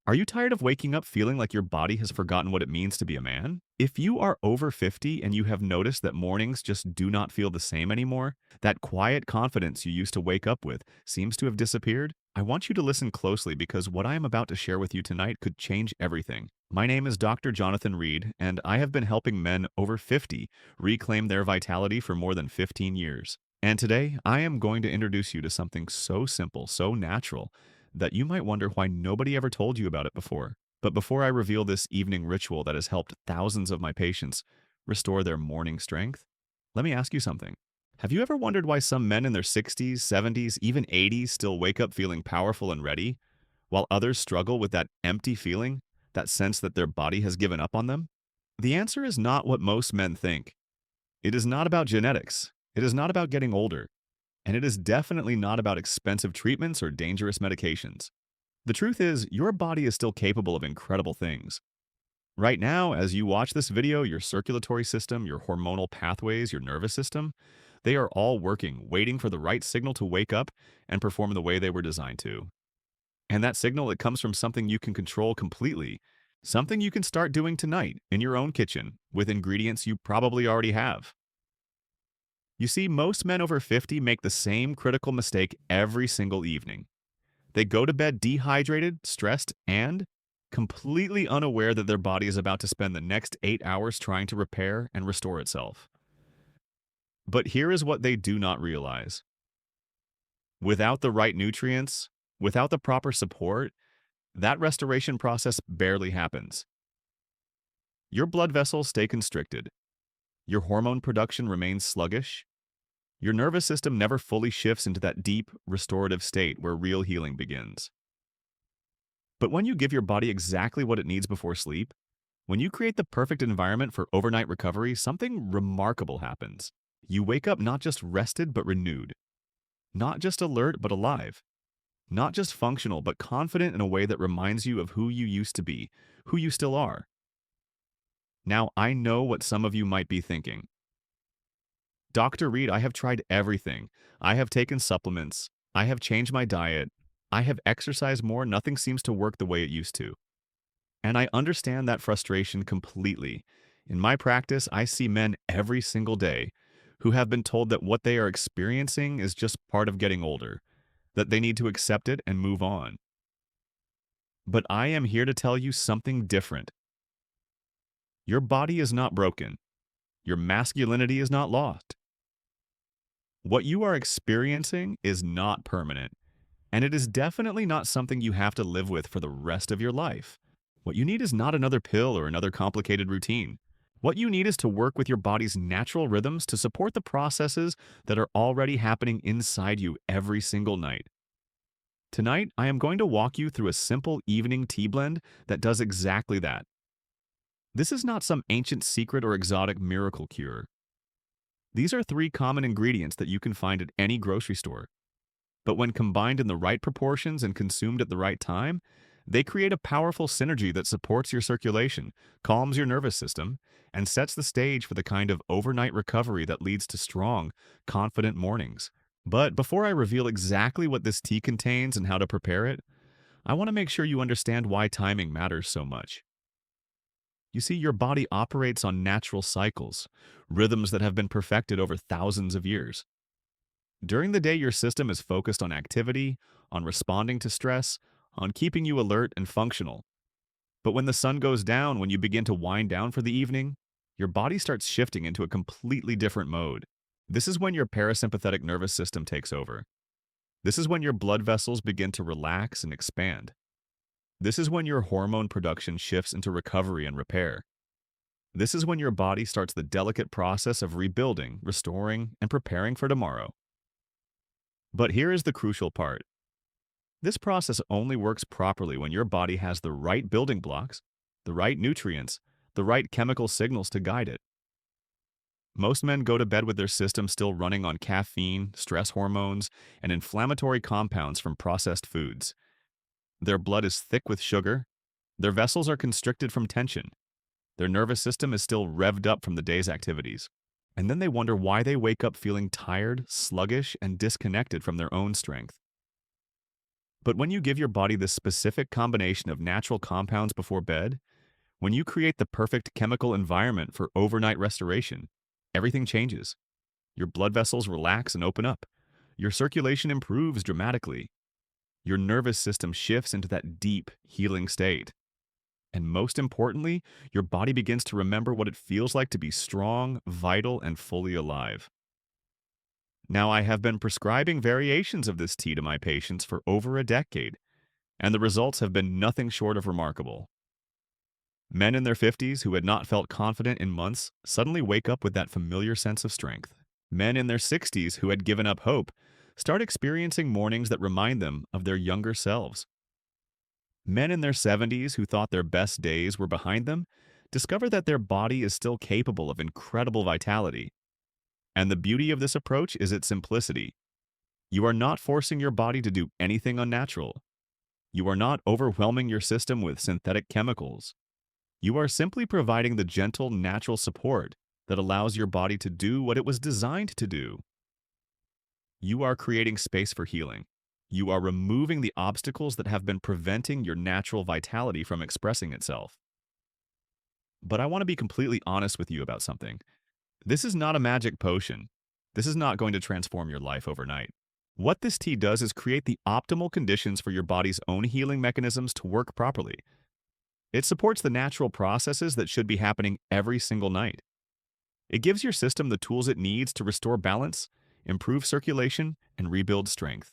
Are you tired of waking up feeling like your body has forgotten what it means to be a man? If you are over 50 and you have noticed that mornings just do not feel the same anymore, that quiet confidence you used to wake up with seems to have disappeared, I want you to listen closely because what I am about to share with you tonight could change everything. My name is Dr. Jonathan Reed, and I have been helping men over 50 reclaim their vitality for more than 15 years. And today, I am going to introduce you to something so simple, so natural, that you might wonder why nobody ever told you about it before. But before I reveal this evening ritual that has helped thousands of my patients restore their morning strength, let me ask you something. Have you ever wondered why some men in their 60s, 70s, even 80s still wake up feeling powerful and ready, while others struggle with that empty feeling, that sense that their body has given up on them? The answer is not what most men think. It is not about genetics. It is not about getting older. And it is definitely not about expensive treatments or dangerous medications. The truth is, your body is still capable of incredible things. Right now, as you watch this video, your circulatory system, your hormonal pathways, your nervous system, they are all working, waiting for the right signal to wake up and perform the way they were designed to. And that signal, it comes from something you can control completely, something you can start doing tonight in your own kitchen with ingredients you probably already have. You see, most men over 50 make the same critical mistake every single evening. They go to bed dehydrated, stressed, and completely unaware that their body is about to spend the next 8 hours trying to repair and restore itself. But here is what they do not realize. Without the right nutrients, without the proper support, that restoration process barely happens. Your blood vessels stay constricted. Your hormone production remains sluggish. Your nervous system never fully shifts into that deep, restorative state where real healing begins. But when you give your body exactly what it needs before sleep, when you create the perfect environment for overnight recovery, something remarkable happens. You wake up not just rested but renewed, not just alert but alive, not just functional but confident in a way that reminds you of who you used to be, who you still are. Now, I know what some of you might be thinking. Dr. Reed, I have tried everything. I have taken supplements. I have changed my diet. I have exercised more. Nothing seems to work the way it used to. And I understand that frustration completely. In my practice, I see men every single day who have been told that what they are experiencing is just part of getting older, that they need to accept it and move on. But I am here to tell you something different. Your body is not broken. Your masculinity is not lost. What you are experiencing is not permanent, and it is definitely not something you have to live with for the rest of your life. What you need is not another pill or another complicated routine. What you need is to work with your body's natural rhythms to support the processes that are already happening inside you every single night. Tonight, I am going to walk you through a simple evening tea blend that does exactly that. This is not some ancient secret or exotic miracle cure. These are 3 common ingredients that you can find at any grocery store. But when combined in the right proportions and consumed at the right time, they create a powerful synergy that supports your circulation, calms your nervous system, and sets the stage for the kind of overnight recovery that leads to strong, confident mornings. But before I reveal exactly what this tea contains and how to prepare it, I want to make sure you understand why timing matters so much. You see, your body operates on natural cycles, rhythms that have been perfected over thousands of years. During the day, your system is focused on activity, on responding to stress, on keeping you alert and functional. But when the sun goes down, when you begin to wind down for the evening, your body starts shifting into a completely different mode. This is when your parasympathetic nervous system takes over. This is when your blood vessels begin to relax and expand. This is when your hormone production shifts into recovery and repair. This is when your body starts the delicate process of rebuilding, restoring, and preparing for tomorrow. But here is the crucial part. This process only works properly when your body has the right building blocks, the right nutrients, the right chemical signals to guide it. Most men go to bed with their system still running on caffeine, stress hormones, and inflammatory compounds from processed foods. Their blood is thick with sugar. Their vessels are constricted from tension. Their nervous system is still revved up from the day's activities. And then they wonder why they wake up feeling tired, sluggish, and disconnected from their own strength. But when you give your body this specific combination of natural compounds before bed, when you create the perfect chemical environment for overnight restoration, everything changes. Your blood vessels relax and open up. Your circulation improves dramatically. Your nervous system shifts into that deep, healing state. And most importantly, your body begins to remember what it feels like to be strong, vital, and fully alive. Now, I have been prescribing variations of this tea to my patients for over a decade, and the results have been nothing short of remarkable. Men in their 50s who had not felt confident in months suddenly wake up with that familiar sense of strength. Men in their 60s who had given up hope start experiencing mornings that remind them of their younger selves. Men in their 70s who thought their best days were behind them discover that their body is still capable of incredible vitality. And the beauty of this approach is its simplicity. You are not forcing your body to do anything unnatural. You are not overwhelming your system with synthetic chemicals. You are simply providing the gentle, natural support that allows your body to do what it was designed to do. You are creating space for healing. You are removing the obstacles that have been preventing your natural vitality from expressing itself. But I want to be completely honest with you about something. This is not a magic potion. This is not going to transform your life overnight. What this tea does is create the optimal conditions for your body's own healing mechanisms to work properly. It supports the natural processes that should be happening every single night. It gives your system the tools it needs to restore balance, improve circulation, and rebuild strength.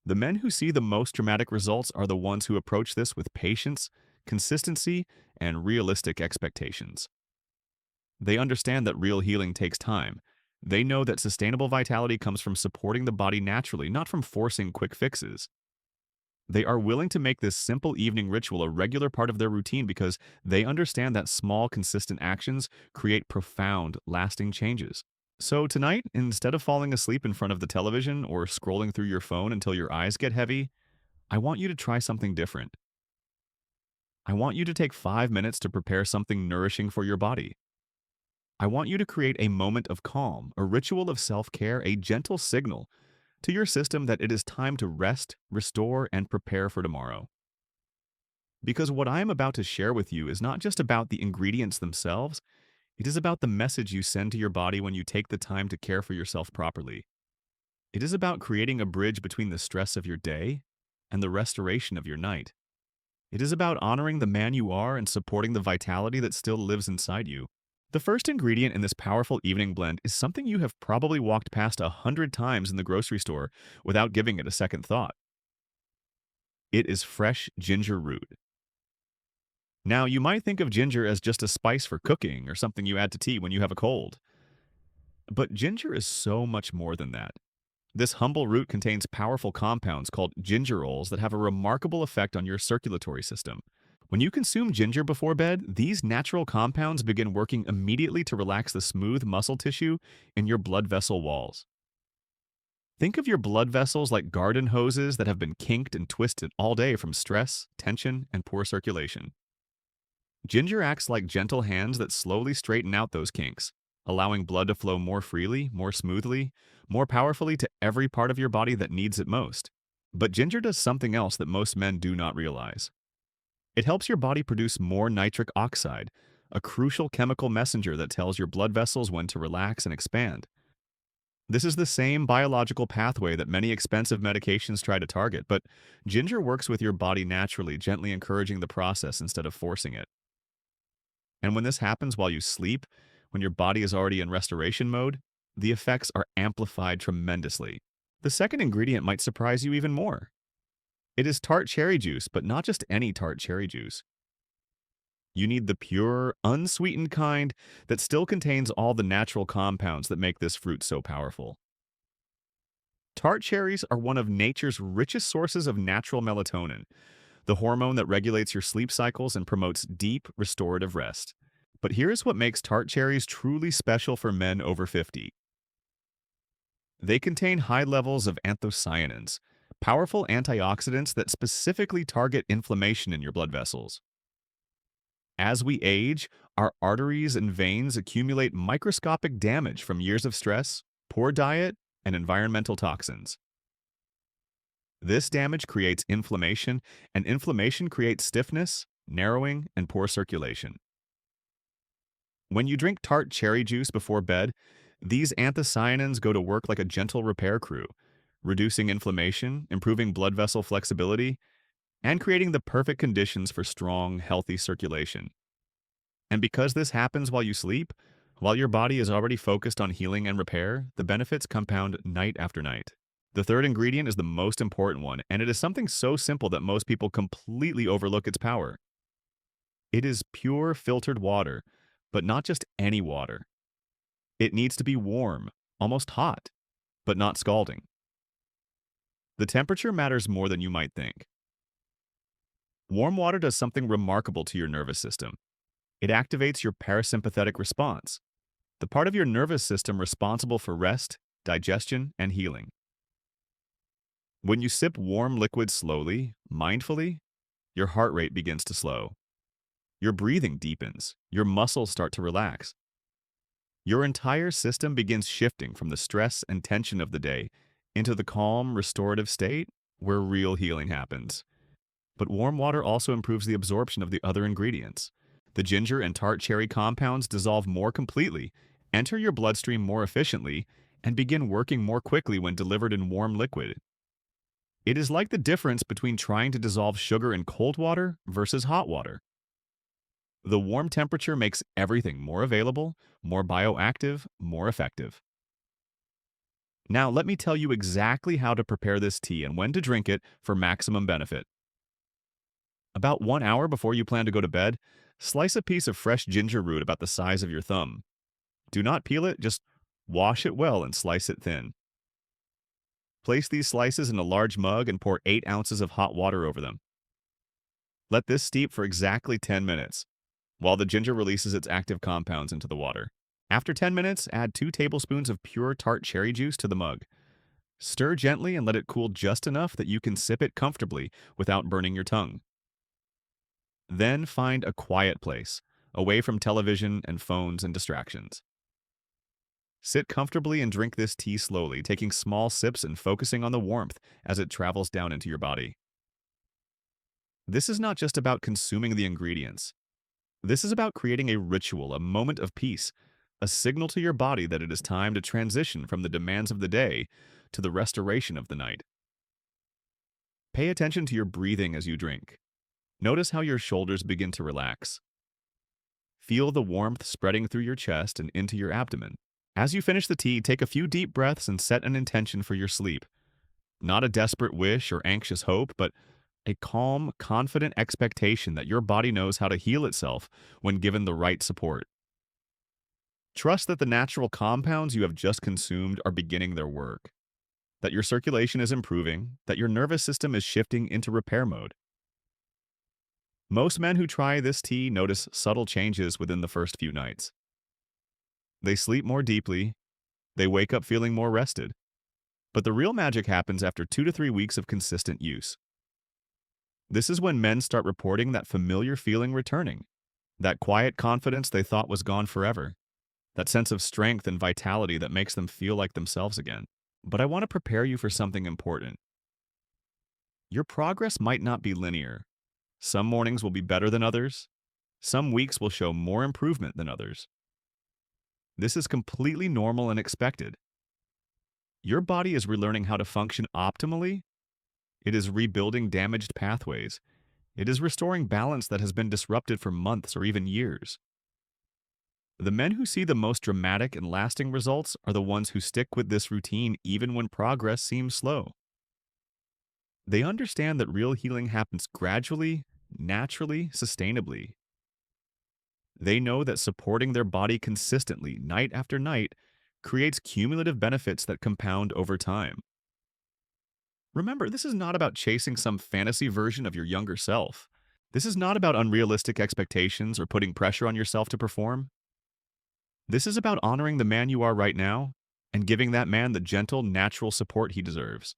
The men who see the most dramatic results are the ones who approach this with patience, consistency, and realistic expectations. They understand that real healing takes time. They know that sustainable vitality comes from supporting the body naturally, not from forcing quick fixes. They are willing to make this simple evening ritual a regular part of their routine because they understand that small, consistent actions create profound, lasting changes. So tonight, instead of falling asleep in front of the television or scrolling through your phone until your eyes get heavy, I want you to try something different. I want you to take 5 minutes to prepare something nourishing for your body. I want you to create a moment of calm, a ritual of self-care, a gentle signal to your system that it is time to rest, restore, and prepare for tomorrow. Because what I am about to share with you is not just about the ingredients themselves, it is about the message you send to your body when you take the time to care for yourself properly. It is about creating a bridge between the stress of your day and the restoration of your night. It is about honoring the man you are and supporting the vitality that still lives inside you. The first ingredient in this powerful evening blend is something you have probably walked past 100 times in the grocery store without giving it a second thought. It is fresh ginger root. Now, you might think of ginger as just a spice for cooking or something you add to tea when you have a cold. But ginger is so much more than that. This humble root contains powerful compounds called gingerols that have a remarkable effect on your circulatory system. When you consume ginger before bed, these natural compounds begin working immediately to relax the smooth muscle tissue in your blood vessel walls. Think of your blood vessels like garden hoses that have been kinked and twisted all day from stress, tension, and poor circulation. Ginger acts like gentle hands that slowly straighten out those kinks, allowing blood to flow more freely, more smoothly, more powerfully to every part of your body that needs it most. But ginger does something else that most men do not realize. It helps your body produce more nitric oxide, a crucial chemical messenger that tells your blood vessels when to relax and expand. This is the same biological pathway that many expensive medications try to target, but ginger works with your body naturally, gently encouraging the process instead of forcing it. And when this happens while you sleep, when your body is already in restoration mode, the effects are amplified tremendously. The second ingredient might surprise you even more. It is tart cherry juice, but not just any tart cherry juice. You need the pure, unsweetened kind that still contains all the natural compounds that make this fruit so powerful. Tart cherries are one of nature's richest sources of natural melatonin, the hormone that regulates your sleep cycles and promotes deep, restorative rest. But here's what makes tart cherries truly special for men over 50. They contain high levels of anthocyanins, powerful antioxidants that specifically target inflammation in your blood vessels. As we age, our arteries and veins accumulate microscopic damage from years of stress, poor diet, and environmental toxins. This damage creates inflammation, and inflammation creates stiffness, narrowing, and poor circulation. When you drink tart cherry juice before bed, these anthocyanins go to work like a gentle repair crew, reducing inflammation, improving blood vessel flexibility, and creating the perfect conditions for strong, healthy circulation. And because this happens while you sleep, while your body is already focused on healing and repair, the benefits compound night after night. The third ingredient is the most important one, and it is something so simple that most people completely overlook its power. It is pure filtered water, but not just any water. It needs to be warm, almost hot, but not scalding. The temperature matters more than you might think. Warm water does something remarkable to your nervous system. It activates your parasympathetic response, the part of your nervous system responsible for rest, digestion, and healing. When you sip warm liquid slowly, mindfully, your heart rate begins to slow. Your breathing deepens. Your muscles start to relax. Your entire system begins shifting from the stress and tension of the day into the calm, restorative state where real healing happens. But warm water also improves the absorption of the other ingredients. The ginger and tart cherry compounds dissolve more completely, enter your bloodstream more efficiently, and begin working more quickly when delivered in warm liquid. It is like the difference between trying to dissolve sugar in cold water versus hot water. The warm temperature makes everything more available, more bioactive, more effective. Now, let me tell you exactly how to prepare this tea and when to drink it for maximum benefit. About 1 hour before you plan to go to bed, slice a piece of fresh ginger root about the size of your thumb. Do not peel it, just wash it well and slice it thin. Place these slices in a large mug and pour 8 ounces of hot water over them. Let this steep for exactly 10 minutes, while the ginger releases its active compounds into the water. After 10 minutes, add 2 tablespoons of pure tart cherry juice to the mug. Stir gently and let it cool just enough that you can sip it comfortably without burning your tongue. Then find a quiet place, away from television and phones and distractions. Sit comfortably and drink this tea slowly, taking small sips and focusing on the warmth as it travels down into your body. This is not just about consuming the ingredients. This is about creating a ritual, a moment of peace, a signal to your body that it is time to transition from the demands of the day to the restoration of the night. Pay attention to your breathing as you drink. Notice how your shoulders begin to relax. Feel the warmth spreading through your chest and into your abdomen. As you finish the tea, take a few deep breaths and set an intention for your sleep. Not a desperate wish or anxious hope, but a calm, confident expectation that your body knows how to heal itself when given the right support. Trust that the natural compounds you have just consumed are beginning their work, that your circulation is improving, that your nervous system is shifting into repair mode. Most men who try this tea notice subtle changes within the first few nights. They sleep more deeply, they wake up feeling more rested. But the real magic happens after 2 to 3 weeks of consistent use. This is when men start reporting that familiar feeling returning, that quiet confidence they thought was gone forever, that sense of strength and vitality that makes them feel like themselves again. But I want to prepare you for something important. Your progress might not be linear. Some mornings will be better than others. Some weeks will show more improvement than others. This is completely normal and expected. Your body is relearning how to function optimally. It is rebuilding damaged pathways. It is restoring balance that has been disrupted for months or even years. The men who see the most dramatic and lasting results are the ones who stick with this routine even when progress seems slow. They understand that real healing happens gradually, naturally, sustainably. They know that supporting their body consistently, night after night, creates cumulative benefits that compound over time. Remember, this is not about chasing some fantasy version of your younger self. This is not about unrealistic expectations or putting pressure on yourself to perform. This is about honoring the man you are right now and giving that man the gentle, natural support he deserves.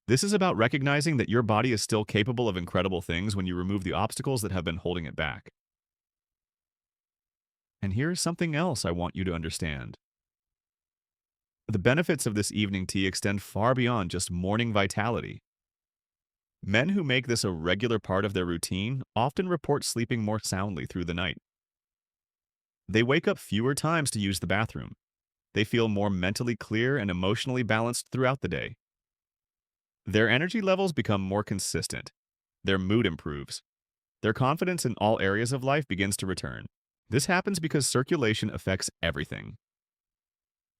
This is about recognizing that your body is still capable of incredible things when you remove the obstacles that have been holding it back. And here's something else I want you to understand. The benefits of this evening tea extend far beyond just morning vitality. Men who make this a regular part of their routine often report sleeping more soundly through the night. They wake up fewer times to use the bathroom. They feel more mentally clear and emotionally balanced throughout the day. Their energy levels become more consistent. Their mood improves. Their confidence in all areas of life begins to return. This happens because circulation affects everything.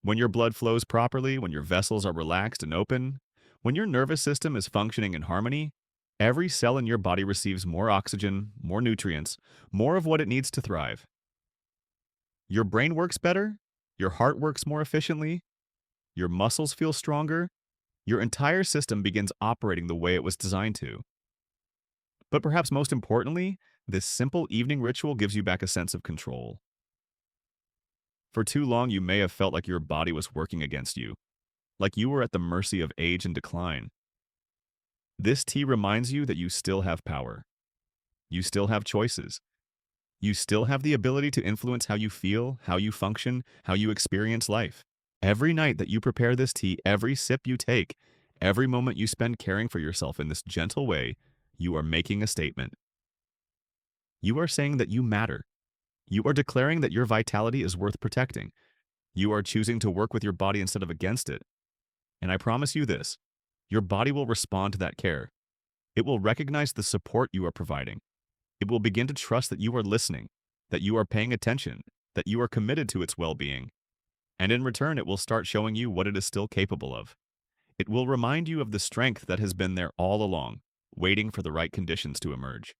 When your blood flows properly, when your vessels are relaxed and open, when your nervous system is functioning in harmony, every cell in your body receives more oxygen, more nutrients, more of what it needs to thrive. Your brain works better, your heart works more efficiently, your muscles feel stronger, your entire system begins operating the way it was designed to. But perhaps most importantly, this simple evening ritual gives you back a sense of control. For too long, you may have felt like your body was working against you, like you were at the mercy of age and decline. This tea reminds you that you still have power. You still have choices. You still have the ability to influence how you feel, how you function, how you experience life. Every night that you prepare this tea, every sip you take, every moment you spend caring for yourself in this gentle way, you are making a statement. You are saying that you matter. You are declaring that your vitality is worth protecting. You are choosing to work with your body instead of against it. And I promise you this, your body will respond to that care. It will recognize the support you are providing. It will begin to trust that you are listening, that you are paying attention, that you are committed to its well-being. And in return, it will start showing you what it is still capable of. It will remind you of the strength that has been there all along, waiting for the right conditions to emerge.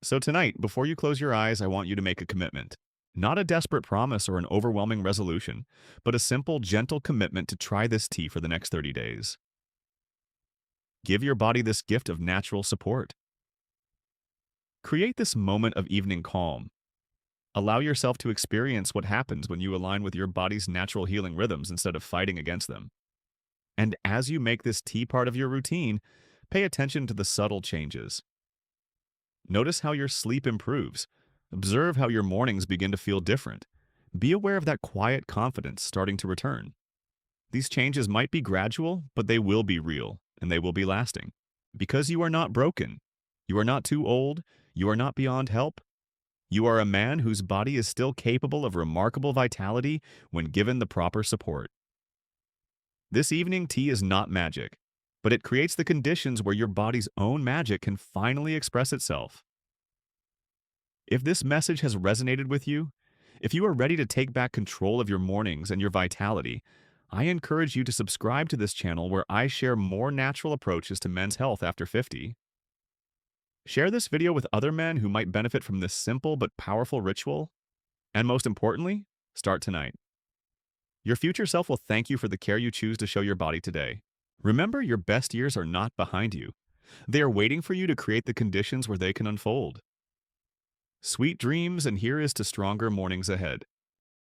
So tonight, before you close your eyes, I want you to make a commitment. Not a desperate promise or an overwhelming resolution, but a simple, gentle commitment to try this tea for the next 30 days. Give your body this gift of natural support. Create this moment of evening calm. Allow yourself to experience what happens when you align with your body's natural healing rhythms instead of fighting against them. And as you make this tea part of your routine, pay attention to the subtle changes. Notice how your sleep improves. Observe how your mornings begin to feel different. Be aware of that quiet confidence starting to return. These changes might be gradual, but they will be real, and they will be lasting. Because you are not broken. You are not too old. You are not beyond help. You are a man whose body is still capable of remarkable vitality when given the proper support. This evening tea is not magic, but it creates the conditions where your body's own magic can finally express itself. If this message has resonated with you, if you are ready to take back control of your mornings and your vitality, I encourage you to subscribe to this channel where I share more natural approaches to men's health after 50. Share this video with other men who might benefit from this simple but powerful ritual. And most importantly, start tonight. Your future self will thank you for the care you choose to show your body today. Remember, your best years are not behind you. They are waiting for you to create the conditions where they can unfold. Sweet dreams, and here is to stronger mornings ahead.